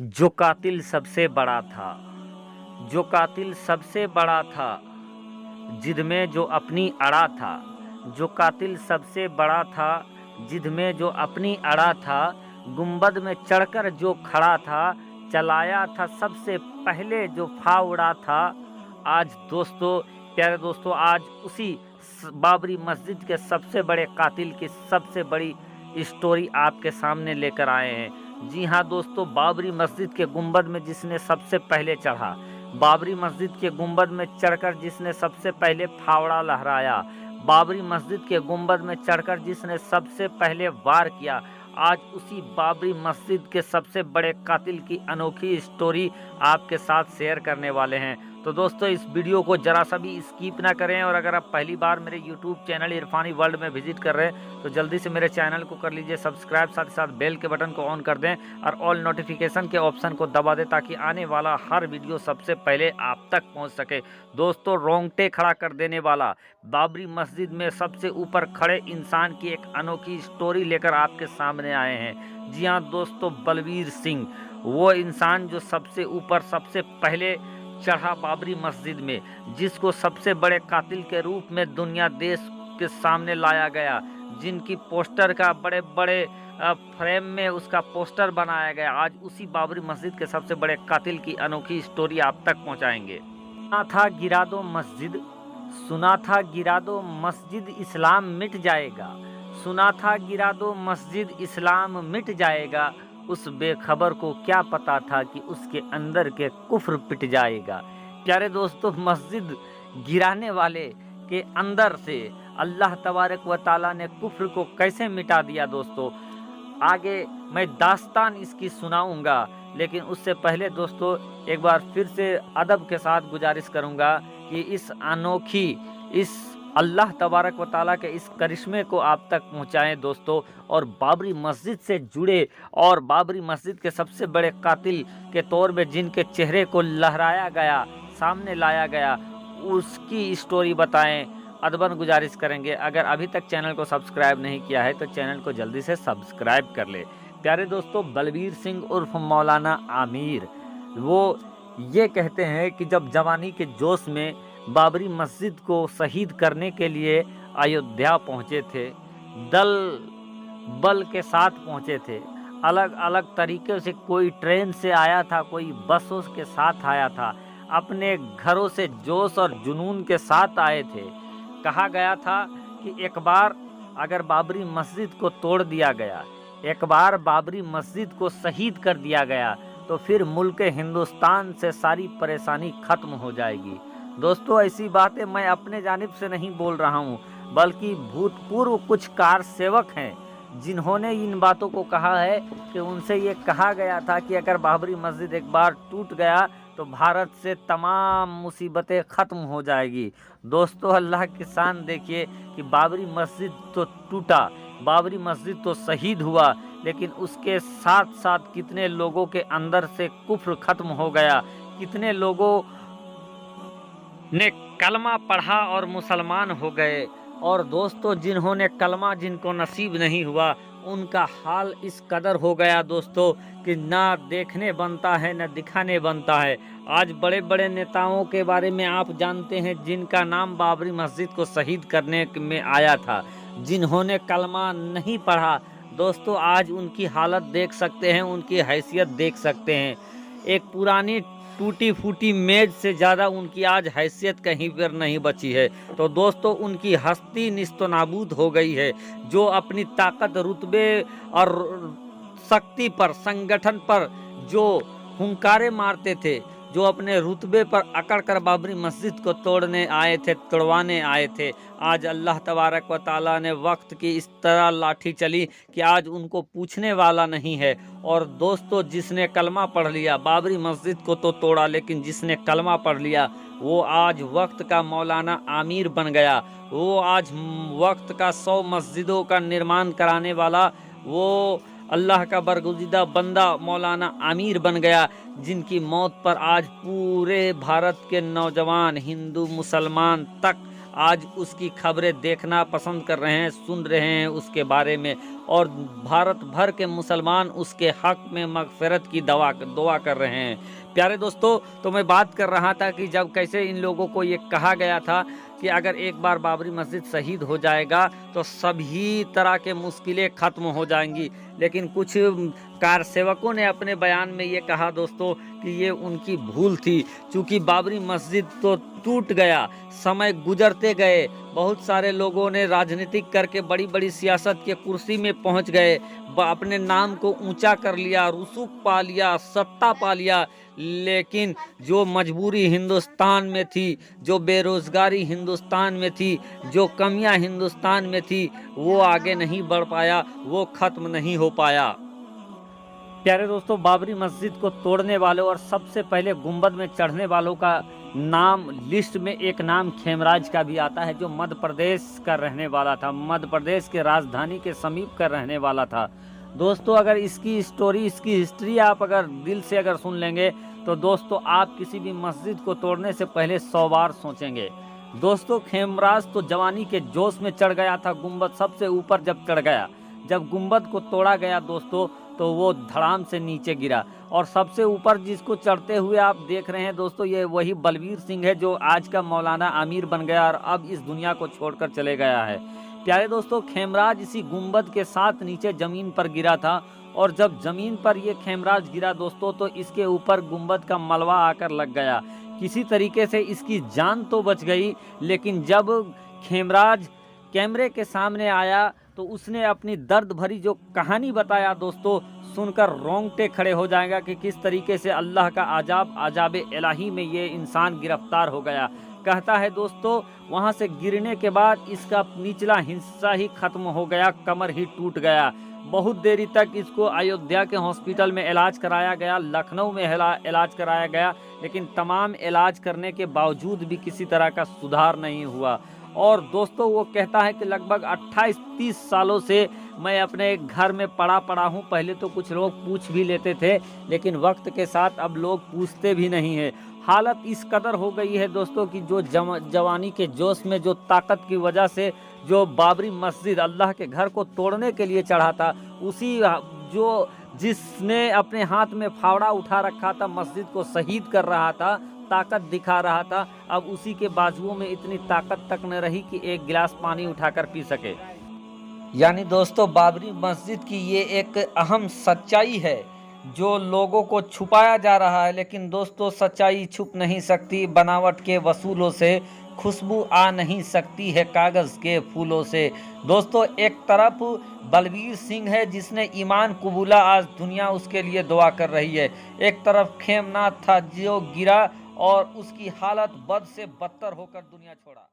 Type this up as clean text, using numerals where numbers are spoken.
जो कातिल सबसे बड़ा था, जो कातिल सबसे बड़ा था, जिद में जो अपनी अड़ा था। जो कातिल सबसे बड़ा था, जिद में जो अपनी अड़ा था। गुंबद में चढ़कर जो खड़ा था, चलाया था सबसे पहले जो फावड़ा था। आज दोस्तों, प्यारे दोस्तों, आज उसी बाबरी मस्जिद के सबसे बड़े कातिल की सबसे बड़ी स्टोरी आपके सामने लेकर आए हैं। जी हाँ दोस्तों, बाबरी मस्जिद के गुंबद में जिसने सबसे पहले चढ़ा, बाबरी मस्जिद के गुंबद में चढ़कर जिसने सबसे पहले फावड़ा लहराया, बाबरी मस्जिद के गुंबद में चढ़कर जिसने सबसे पहले वार किया, आज उसी बाबरी मस्जिद के सबसे बड़े कातिल की अनोखी स्टोरी आपके साथ शेयर करने वाले हैं। तो दोस्तों, इस वीडियो को जरा सा भी स्किप ना करें, और अगर आप पहली बार मेरे यूट्यूब चैनल इरफानी वर्ल्ड में विजिट कर रहे हैं तो जल्दी से मेरे चैनल को कर लीजिए सब्सक्राइब, साथ ही साथ बेल के बटन को ऑन कर दें और ऑल नोटिफिकेशन के ऑप्शन को दबा दें, ताकि आने वाला हर वीडियो सबसे पहले आप तक पहुंच सके। दोस्तों, रोंगटे खड़ा कर देने वाला बाबरी मस्जिद में सबसे ऊपर खड़े इंसान की एक अनोखी स्टोरी लेकर आपके सामने आए हैं। जी हाँ दोस्तों, बलवीर सिंह, वो इंसान जो सबसे ऊपर सबसे पहले चढ़ा बाबरी मस्जिद में, जिसको सबसे बड़े कातिल के रूप में दुनिया देश के सामने लाया गया, जिनकी पोस्टर का बड़े बड़े फ्रेम में उसका पोस्टर बनाया गया, आज उसी बाबरी मस्जिद के सबसे बड़े कातिल की अनोखी स्टोरी आप तक पहुंचाएंगे। सुना था गिरा दो मस्जिद, सुना था गिरा दो मस्जिद, इस्लाम मिट जाएगा। सुना था गिरा दो मस्जिद, इस्लाम मिट जाएगा। उस बेखबर को क्या पता था कि उसके अंदर के कुफ्र पिट जाएगा। प्यारे दोस्तों, मस्जिद गिराने वाले के अंदर से अल्लाह तबारक व ताला ने कुफ्र को कैसे मिटा दिया। दोस्तों, आगे मैं दास्तान इसकी सुनाऊंगा, लेकिन उससे पहले दोस्तों एक बार फिर से अदब के साथ गुजारिश करूंगा कि इस अनोखी, इस अल्लाह तबारक व ताला के इस करिश्मे को आप तक पहुंचाएं दोस्तों, और बाबरी मस्जिद से जुड़े और बाबरी मस्जिद के सबसे बड़े कातिल के तौर में जिनके चेहरे को लहराया गया, सामने लाया गया, उसकी स्टोरी बताएं। अदबन गुजारिश करेंगे, अगर अभी तक चैनल को सब्सक्राइब नहीं किया है तो चैनल को जल्दी से सब्सक्राइब कर ले। प्यारे दोस्तों, बलवीर सिंह उर्फ मौलाना आमिर, वो ये कहते हैं कि जब जवानी के जोश में बाबरी मस्जिद को शहीद करने के लिए अयोध्या पहुंचे थे, दल बल के साथ पहुंचे थे, अलग अलग तरीके से, कोई ट्रेन से आया था, कोई बसों के साथ आया था, अपने घरों से जोश और जुनून के साथ आए थे। कहा गया था कि एक बार अगर बाबरी मस्जिद को तोड़ दिया गया, एक बार बाबरी मस्जिद को शहीद कर दिया गया, तो फिर मुल्क हिंदुस्तान से सारी परेशानी खत्म हो जाएगी। दोस्तों, ऐसी बातें मैं अपने जानिब से नहीं बोल रहा हूँ, बल्कि भूतपूर्व कुछ कार सेवक हैं जिन्होंने इन बातों को कहा है कि उनसे ये कहा गया था कि अगर बाबरी मस्जिद एक बार टूट गया तो भारत से तमाम मुसीबतें ख़त्म हो जाएगी। दोस्तों, अल्लाह की शान देखिए कि बाबरी मस्जिद तो टूटा, बाबरी मस्जिद तो शहीद हुआ, लेकिन उसके साथ साथ कितने लोगों के अंदर से कुफ्र खत्म हो गया, कितने लोगों ने कलमा पढ़ा और मुसलमान हो गए। और दोस्तों, जिन्होंने कलमा जिनको नसीब नहीं हुआ, उनका हाल इस कदर हो गया दोस्तों कि ना देखने बनता है ना दिखाने बनता है। आज बड़े बड़े नेताओं के बारे में आप जानते हैं जिनका नाम बाबरी मस्जिद को शहीद करने में आया था, जिन्होंने कलमा नहीं पढ़ा। दोस्तों, आज उनकी हालत देख सकते हैं, उनकी हैसियत देख सकते हैं। एक पुरानी टूटी फूटी मेज से ज़्यादा उनकी आज हैसियत कहीं पर नहीं बची है। तो दोस्तों, उनकी हस्ती निस्तो नाबूद हो गई है। जो अपनी ताकत, रुतबे और शक्ति पर, संगठन पर जो हुंकारे मारते थे, जो अपने रुतबे पर अकड़ कर बाबरी मस्जिद को तोड़ने आए थे, तोड़वाने आए थे, आज अल्लाह तबारक व ताला ने वक्त की इस तरह लाठी चली कि आज उनको पूछने वाला नहीं है। और दोस्तों, जिसने कलमा पढ़ लिया, बाबरी मस्जिद को तो तोड़ा, लेकिन जिसने कलमा पढ़ लिया वो आज वक्त का मौलाना आमिर बन गया। वो आज वक्त का 100 मस्जिदों का निर्माण कराने वाला, वो अल्लाह का बरगुज़ीदा बंदा मौलाना आमिर बन गया, जिनकी मौत पर आज पूरे भारत के नौजवान, हिंदू मुसलमान तक आज उसकी खबरें देखना पसंद कर रहे हैं, सुन रहे हैं उसके बारे में, और भारत भर के मुसलमान उसके हक में मगफिरत की दुआ कर रहे हैं। प्यारे दोस्तों, तो मैं बात कर रहा था कि जब कैसे इन लोगों को ये कहा गया था कि अगर एक बार बाबरी मस्जिद शहीद हो जाएगा तो सभी तरह के मुश्किलें ख़त्म हो जाएंगी, लेकिन कुछ कारसेवकों ने अपने बयान में ये कहा दोस्तों कि ये उनकी भूल थी, क्योंकि बाबरी मस्जिद तो टूट गया, समय गुजरते गए, बहुत सारे लोगों ने राजनीतिक करके बड़ी बड़ी सियासत के कुर्सी में पहुंच गए, अपने नाम को ऊंचा कर लिया, रुसूख पा लिया, सत्ता पा लिया, लेकिन जो मजबूरी हिंदुस्तान में थी, जो बेरोजगारी हिंदुस्तान में थी, जो कमियां हिंदुस्तान में थी, वो आगे नहीं बढ़ पाया, वो खत्म नहीं हो पाया। प्यारे दोस्तों, बाबरी मस्जिद को तोड़ने वालों और सबसे पहले गुंबद में चढ़ने वालों का नाम लिस्ट में एक नाम खेमराज का भी आता है, जो मध्य प्रदेश का रहने वाला था, मध्य प्रदेश के राजधानी के समीप का रहने वाला था। दोस्तों, अगर इसकी स्टोरी, इसकी हिस्ट्री आप अगर दिल से अगर सुन लेंगे तो दोस्तों आप किसी भी मस्जिद को तोड़ने से पहले 100 बार सोचेंगे। दोस्तों, खेमराज तो जवानी के जोश में चढ़ गया था, गुंबद सबसे ऊपर जब चढ़ गया, जब गुंबद को तोड़ा गया दोस्तों तो वो धड़ाम से नीचे गिरा, और सबसे ऊपर जिसको चढ़ते हुए आप देख रहे हैं दोस्तों, ये वही बलबीर सिंह है जो आज का मौलाना आमिर बन गया और अब इस दुनिया को छोड़कर चले गया है। प्यारे दोस्तों, खेमराज इसी गुंबद के साथ नीचे जमीन पर गिरा था, और जब जमीन पर ये खेमराज गिरा दोस्तों तो इसके ऊपर गुंबद का मलबा आकर लग गया। किसी तरीके से इसकी जान तो बच गई, लेकिन जब खेमराज कैमरे के सामने आया तो उसने अपनी दर्द भरी जो कहानी बताया दोस्तों, सुनकर रोंगटे खड़े हो जाएगा कि किस तरीके से अल्लाह का आजाब इलाही में ये इंसान गिरफ्तार हो गया। कहता है दोस्तों, वहाँ से गिरने के बाद इसका निचला हिस्सा ही खत्म हो गया, कमर ही टूट गया। बहुत देरी तक इसको अयोध्या के हॉस्पिटल में इलाज कराया गया, लखनऊ में इलाज कराया गया, लेकिन तमाम इलाज करने के बावजूद भी किसी तरह का सुधार नहीं हुआ। और दोस्तों, वो कहता है कि लगभग 28-30 सालों से मैं अपने घर में पड़ा हूँ। पहले तो कुछ लोग पूछ भी लेते थे, लेकिन वक्त के साथ अब लोग पूछते भी नहीं है। हालत इस कदर हो गई है दोस्तों कि जो जवानी के जोश में, जो ताकत की वजह से जो बाबरी मस्जिद अल्लाह के घर को तोड़ने के लिए चढ़ा था, उसी जो जिसने अपने हाथ में फावड़ा उठा रखा था, मस्जिद को शहीद कर रहा था, ताकत दिखा रहा था, अब उसी के बाजुओं में इतनी ताकत तक न रही कि एक गिलास पानी उठाकर पी सके। यानी दोस्तों, बाबरी मस्जिद की ये एक अहम सच्चाई है जो लोगों को छुपाया जा रहा है, लेकिन दोस्तों सच्चाई छुप नहीं सकती, बनावट के वसूलों से खुशबू आ नहीं सकती है कागज़ के फूलों से। दोस्तों, एक तरफ बलबीर सिंह है जिसने ईमान कबूला, आज दुनिया उसके लिए दुआ कर रही है। एक तरफ खेमनाथ था जो गिरा और उसकी हालत बद से बदतर होकर दुनिया छोड़ा।